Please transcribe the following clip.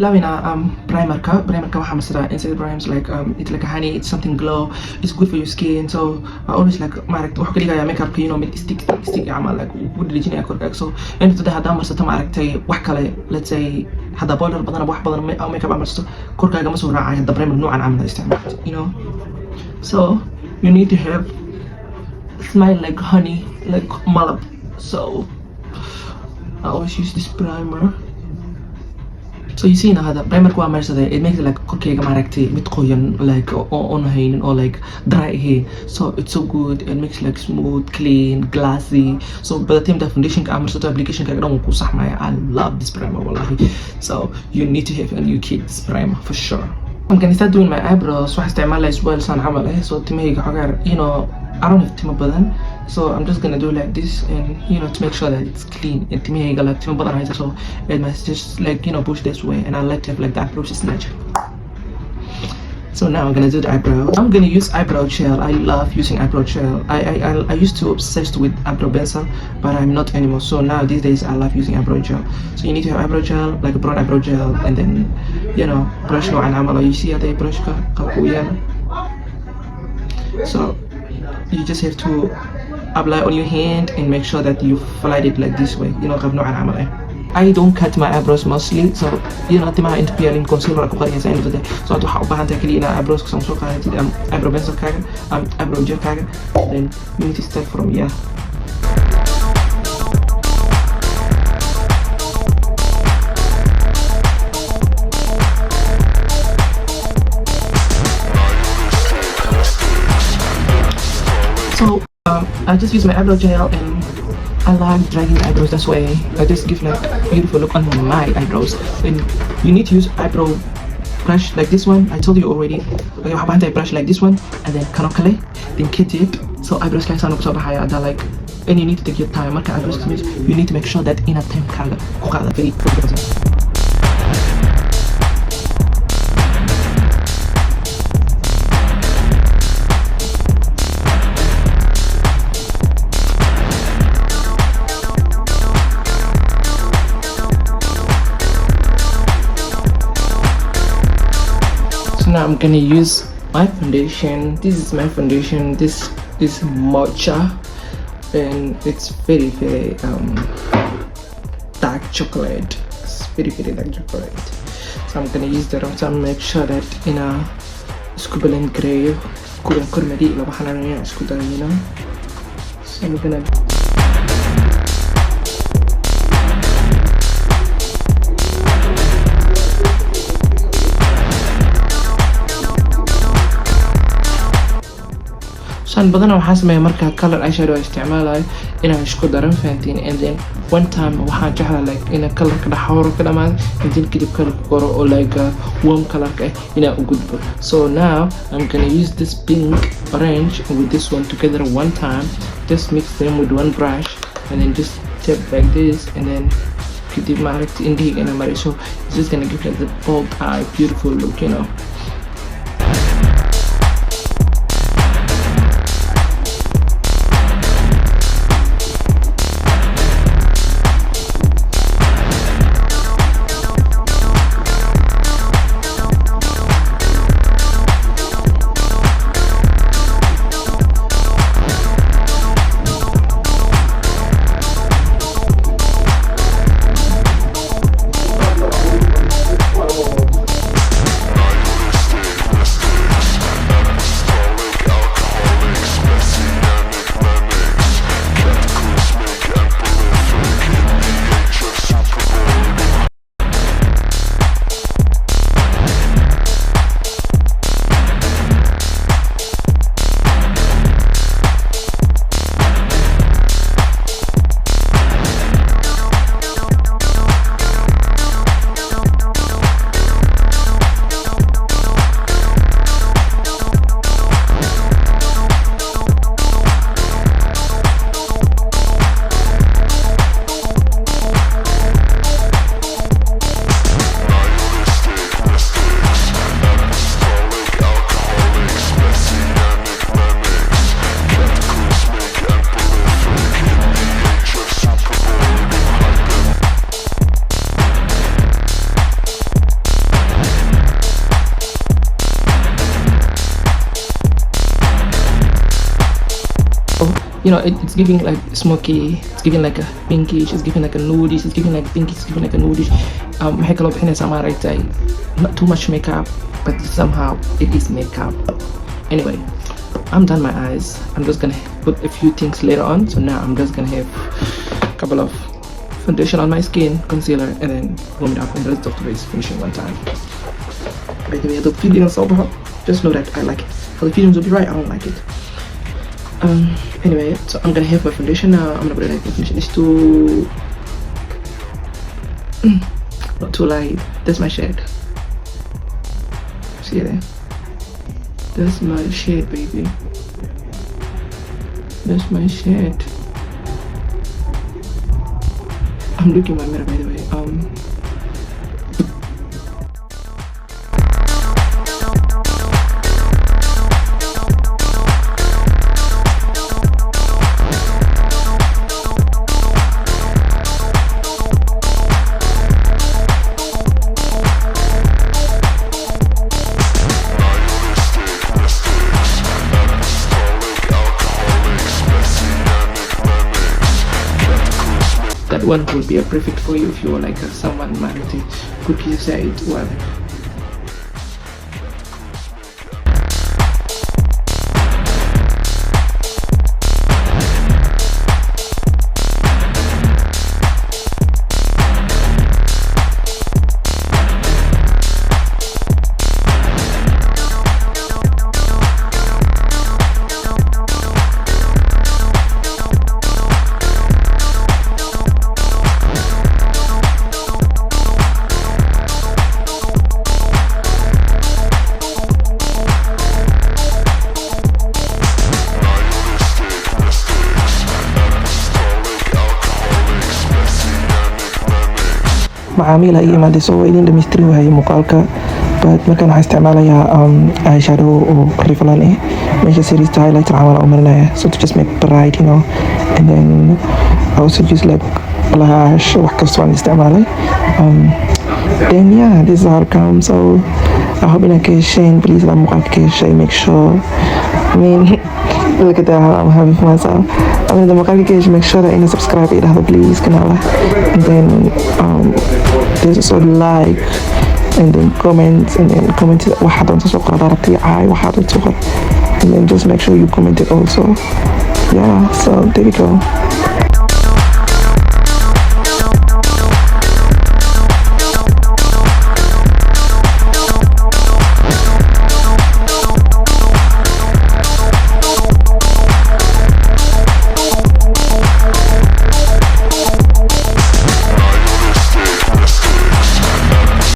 bilaabina primerka waxaa masira inside primes like it's like a honey, it's something glow, it's good for your skin. So I always like maaragta wax ka dhigaya makeup you know mid stick camal like ugu dhijinaya korkaaga. So inta hadaa marsato maaragtay wax kale, let's say hadaa powder badan wax badan makeup marsato korkaaga ma soo raacay hadaa primer noocan camal isticmaal, you know. So you need to have smile like honey, like malab. So I always use this primer. So you see now the primer ko marsaday, it makes it like korkeyga maaragtay mid qoyan like on haynin or like dry hair. So it's so good, it makes like smooth, clean, glassy. So by the time the foundation ka marsato application ka dhan ku saxmaya. I love this primer wallahi. So you need to have a new kid this primer for sure. I'm gonna start doing my eyebrows. So I استعمال as well san camal so timahayga xogaa, you know, I don't have timo badan, so I'm just gonna do like this and you know to make sure that it's clean. And timahayga like timo badan haysa, so it must just like you know push this way, and I like to have like that approach is natural. So now I'm gonna do the eyebrow. I'm gonna use eyebrow gel. I love using eyebrow gel. I used to obsessed with eyebrow pencil, but I'm not anymore. So now these days I love using eyebrow gel. So you need to have eyebrow gel, like a brown eyebrow gel, and then you know brush نوعا عمله. You see how they brush so you just have to apply on your hand and make sure that you flat it like this way, you know. I don't cut my eyebrows mostly, so you know timaha inta ku yaalin concealer ku qariyaysa inta day. So aad waxa u baahan tahay kaliya eyebrows ka soo qaadatid eyebrow pencil kaaga eyebrow gel kaaga, then you need to start from here. So I just use my eyebrow gel and I like dragging the eyebrows. That's why I just give like beautiful look on my eyebrows. And you need to use eyebrow brush like this one. I told you already. Okay, how about I brush like this one and then kanokale, then kit it. So eyebrows like sana kuso bahaya ada like, and you need to take your time. Marka eyebrows you need to make sure that in a time kaga kuqada very important. Now I'm gonna use my foundation. This is my foundation. This is matcha and it's very dark chocolate. It's very dark chocolate. So I'm gonna use that to make sure that in a scubalan gray kurmadi la waxana isku dayo, you know. So I'm gonna بدنا waxaan sameeyaa marka color eyeshadow isticmaalayo inaan isku daran fahantiin, and then one time waxaan jeclaa like in color ka dhaxawro ka dhamaad and then kadib color koro oo like warm color ka inaan u gudbo. So now I'm gonna use this pink orange with this one together one time, just mix them with one brush and then just tap like this, and then kadib maaragtay indhihiga inaan mariyo. So it's just gonna give like the bold eye beautiful look, you know. you know, it's giving like smoky, it's giving like a pinkish, it's giving like a nudish, it's giving like pinkish, it's giving like a nudish. Waxay kaloo bixinaysaa maaragtay not too much makeup, but somehow it is makeup. Anyway, I'm done my eyes. I'm just gonna put a few things later on. So now I'm just gonna have a couple of foundation on my skin, concealer, and then warm it up, and the rest of the face finishing one time. By the way, the feeling is so bad. Just know that I like it. For the feelings will be right, I don't like it. Anyway, so I'm gonna have my foundation now. I'm gonna put it like my foundation is too not too light. That's my shade. See there? That's my shade, baby. That's my shade. I'm looking at my mirror, by the way. That one will be a perfect for you if you're like someone married to cookie side. Well, macaamiil ay imaadayso oo idin dhammaystiri waayay muuqaalka, but markaan waxaan isticmaalayaa eyeshadow oo rifalan eh, meesha seriista highlighter camal aan u marinaya, so to just make bright, you know, and then I also use like blush, wax kastoo aan isticmaalay. Then yeah, this is how it comes. So I hope inaad ka hesheen. Please hadaa muuqaalka ka heshay, make sure, I mean look at that, how I'm happy for myself. I mean, the muuqaalka ka heshay, make sure that ina subscribe ii dhahdo please kanala, and then there's also like, and then comment waxaad doonto soo qor, aragtay caay waxaad doonto soo qor, and then just make sure you comment it also. Yeah, so there we go.